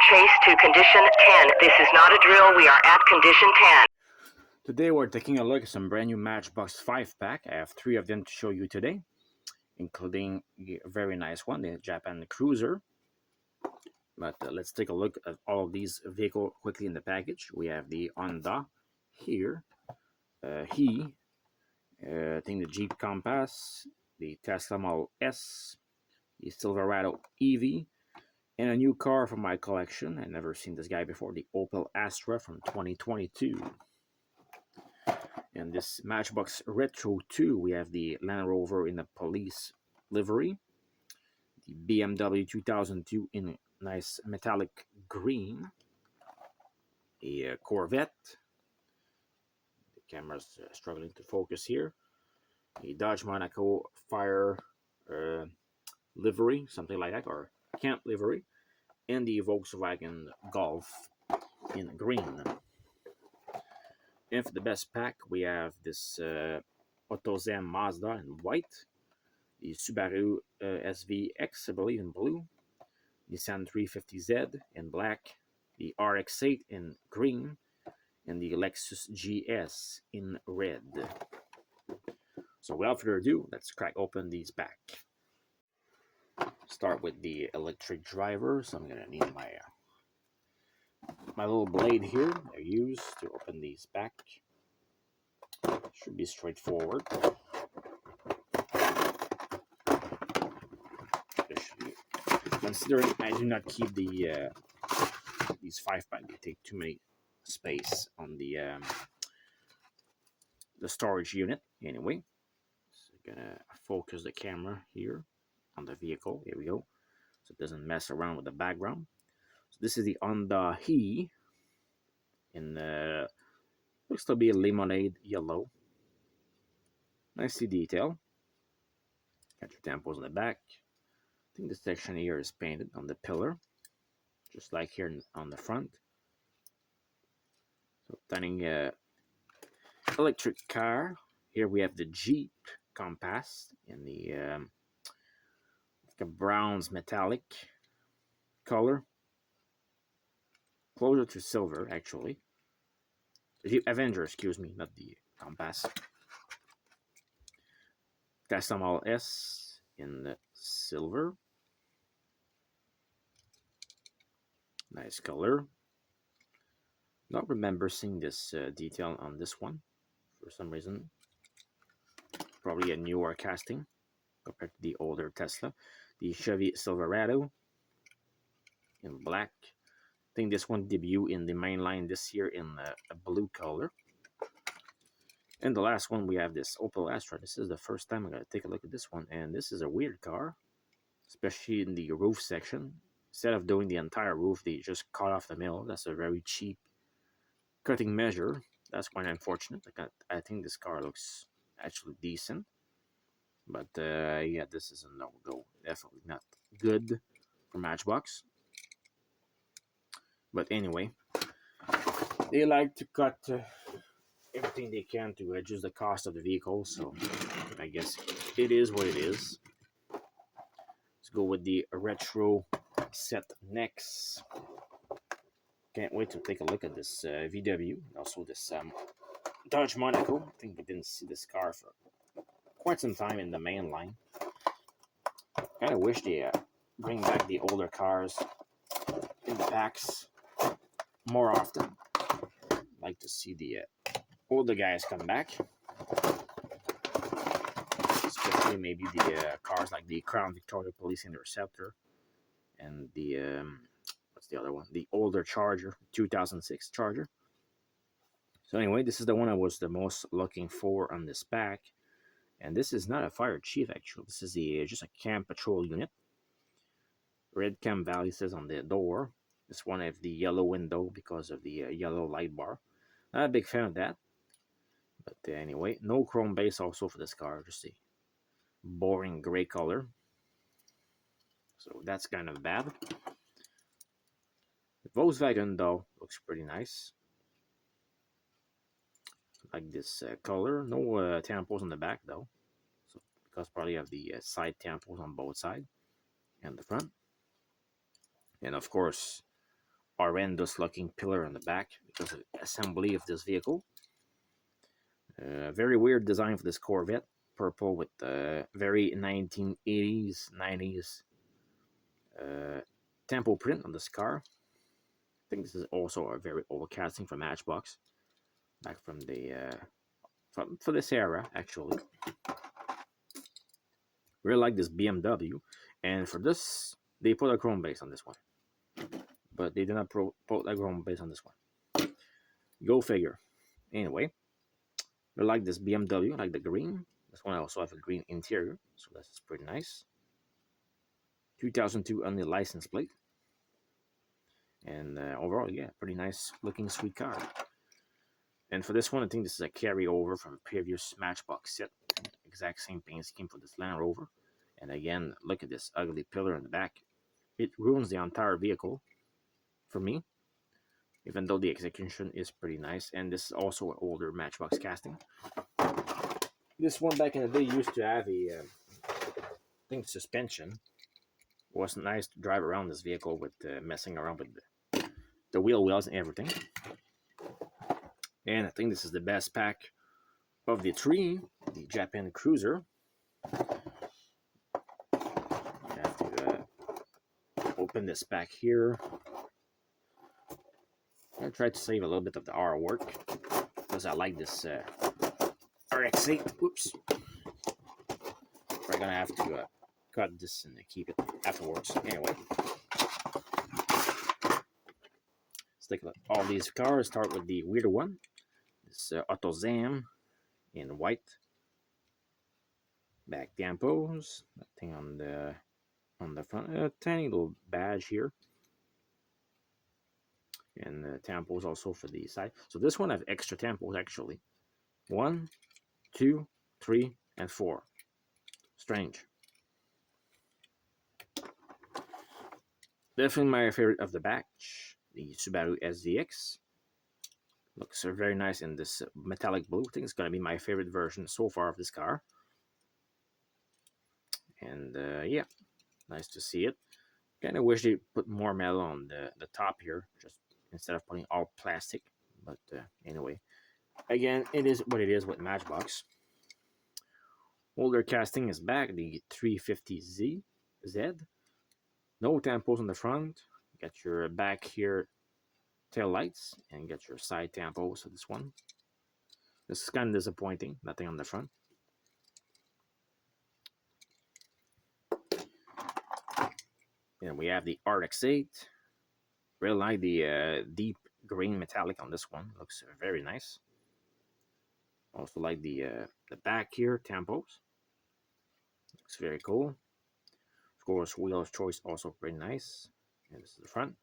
chase to condition 10. This is not a drill. We are at condition 10. Today we're taking a look at some brand new Matchbox 5-pack. I have 3 of them to show you today, including a very nice one, the Japan Cruiser. But let's take a look at all of these vehicles quickly in the package. We have the Honda here, I think the Jeep Compass, the Tesla Model S, the Silverado EV, and a new car from my collection. I've never seen this guy before, the Opel Astra from 2022. And this Matchbox Retro 2, we have the Land Rover in the police livery, the BMW 2002 in nice metallic green, a Corvette, the camera's struggling to focus here, a Dodge Monaco Fire livery, something like that, or camp livery, and the Volkswagen Golf in green. And for the best pack, we have this AutoZen Mazda in white, the Subaru SVX, I believe, in blue, Nissan 350Z in black, the RX-8 in green, and the Lexus GS in red. So without further ado, let's crack open these back. Start with the electric driver, so I'm gonna need my little blade here I use to open these back. Should be straightforward. Considering I do not keep the these 5-pack, they take too many space on the storage unit. Anyway, so I'm gonna focus the camera here on the vehicle. Here we go, so it doesn't mess around with the background. So this is the Honda He in looks to be a lemonade yellow. Nicely detailed. Got your tampons on the back. I think this section here is painted on the pillar, just like here on the front. So stunning electric car. Here we have the Jeep Compass in the like a bronze metallic color, closer to silver actually. The Jeep Avenger, excuse me, not the Compass. Tesla Model S in the silver. Nice color. Not remember seeing this detail on this one for some reason. Probably a newer casting compared to the older Tesla. The Chevy Silverado in black. I think this one debuted in the main line this year in a blue color. And the last one, we have this Opel Astra. This is the first time I'm going to take a look at this one. And this is a weird car, especially in the roof section. Instead of doing the entire roof, they just cut off the middle. That's a very cheap cutting measure. That's quite unfortunate. I think this car looks actually decent. But yeah, this is a no-go. Definitely not good for Matchbox. But anyway, they like to cut everything they can to reduce the cost of the vehicle, so I guess it is what it is. Let's go with the retro set next. Can't wait to take a look at this VW, also this Dodge Monaco. I think we didn't see this car for quite some time in the main line. Kind of wish they bring back the older cars in the packs more often. Like to see the older guys come back, especially maybe the cars like the Crown Victoria Police Interceptor and the what's the other one, the older Charger, 2006 Charger. So anyway, this is the one I was the most looking for on this pack, and this is not a fire chief actually. This is just a camp patrol unit. Red Camp Valley says on the door. This one have the yellow window because of the yellow light bar. Not a big fan of that. But anyway, no chrome base also for this car. Just a boring gray color. So that's kind of bad. The Volkswagen though looks pretty nice. Like this color. No tampons on the back though. So because probably have the side tampons on both sides and the front. And of course, horrendous looking pillar on the back because of the assembly of this vehicle. Very weird design for this Corvette. Purple with very 1980s, 90s tempo print on this car. I think this is also a very old casting from Matchbox. Back from the for this era, actually. Really like this BMW, and for this they put a chrome base on this one, but they did not put a chrome base on this one. Go figure. Anyway, I like this BMW, I like the green. This one also have a green interior, so that's pretty nice. 2002 on the license plate, and overall, yeah, pretty nice looking sweet car. And for this one, I think this is a carryover from a previous Matchbox set. Exact same paint scheme for this Land Rover. And again, look at this ugly pillar in the back. It ruins the entire vehicle for me, even though the execution is pretty nice. And this is also an older Matchbox casting. This one back in the day used to have a, I think, suspension. It wasn't nice to drive around this vehicle with messing around with the wheel wells and everything. And I think this is the best pack of the three, the Japan Cruiser. I have to open this back here. I tried to save a little bit of the R work because I like this RX-8. Oops. We're gonna have to cut this and keep it afterwards. Anyway, let's take a look. All these cars start with the weirder one. This AutoZam in white. Back tampos. That thing on the front. A tiny little badge here. And tampos also for the side. So this one have extra tampos actually. 1, 2, 3, and 4. Strange. Definitely my favorite of the batch. The Subaru SDX. Looks very nice in this metallic blue. I think it's going to be my favorite version so far of this car. And yeah, nice to see it. Kind of wish they put more metal on the top here, just instead of putting all plastic. But anyway, again, it is what it is with Matchbox. Older casting is back, the 350Z. No tampos on the front. Got your back here tail lights and get your side tampos for this one. This is kind of disappointing. Nothing on the front. And we have the RX-8. Really like the deep green metallic on this one. Looks very nice. Also like the back here tampos. Looks very cool. Of course, wheels choice also pretty nice. And this is the front.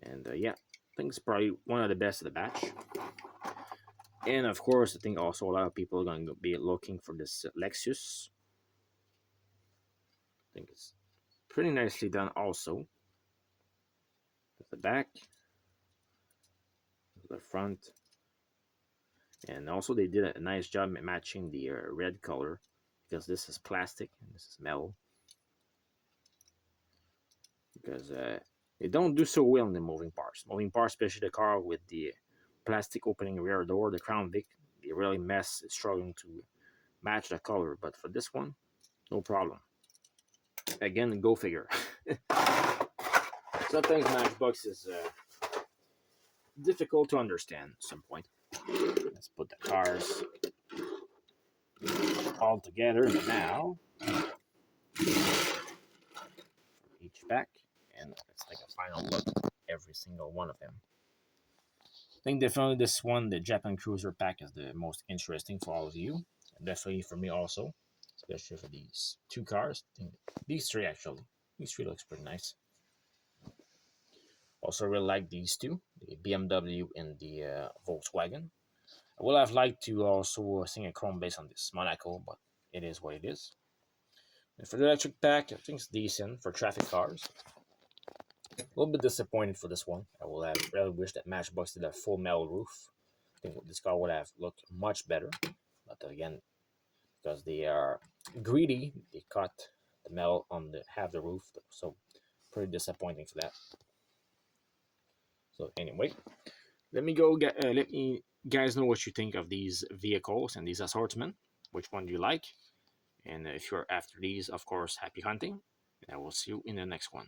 And yeah, I think it's probably one of the best of the batch. And of course, I think also a lot of people are going to be looking for this Lexus. I think it's pretty nicely done also. The back, the front, and also they did a nice job matching the red color because this is plastic and this is metal. Because they don't do so well in the moving parts. Moving parts, especially the car with the plastic opening rear door, the Crown Vic, they really struggling to match the color. But for this one, no problem. Again, go figure. Sometimes Matchbox is difficult to understand at some point. Let's put the cars all together now. Each back, and let's take a final look at every single one of them. I think definitely this one, the Japan Cruiser pack, is the most interesting for all of you, and definitely for me also, especially for these two cars. I think these three actually. These three looks pretty nice. Also really like these two, the BMW and the Volkswagen. I would have liked to also sing a chrome base on this Monaco, but it is what it is. And for the electric pack, I think it's decent for traffic cars. A little bit disappointed for this one. I will have really wished that Matchbox did a full metal roof. I think this car would have looked much better. But again, because they are greedy, they cut the metal on the half the roof. So pretty disappointing for that. So anyway, let me guys know what you think of these vehicles and these assortment. Which one do you like? And if you're after these, of course, happy hunting. And I will see you in the next one.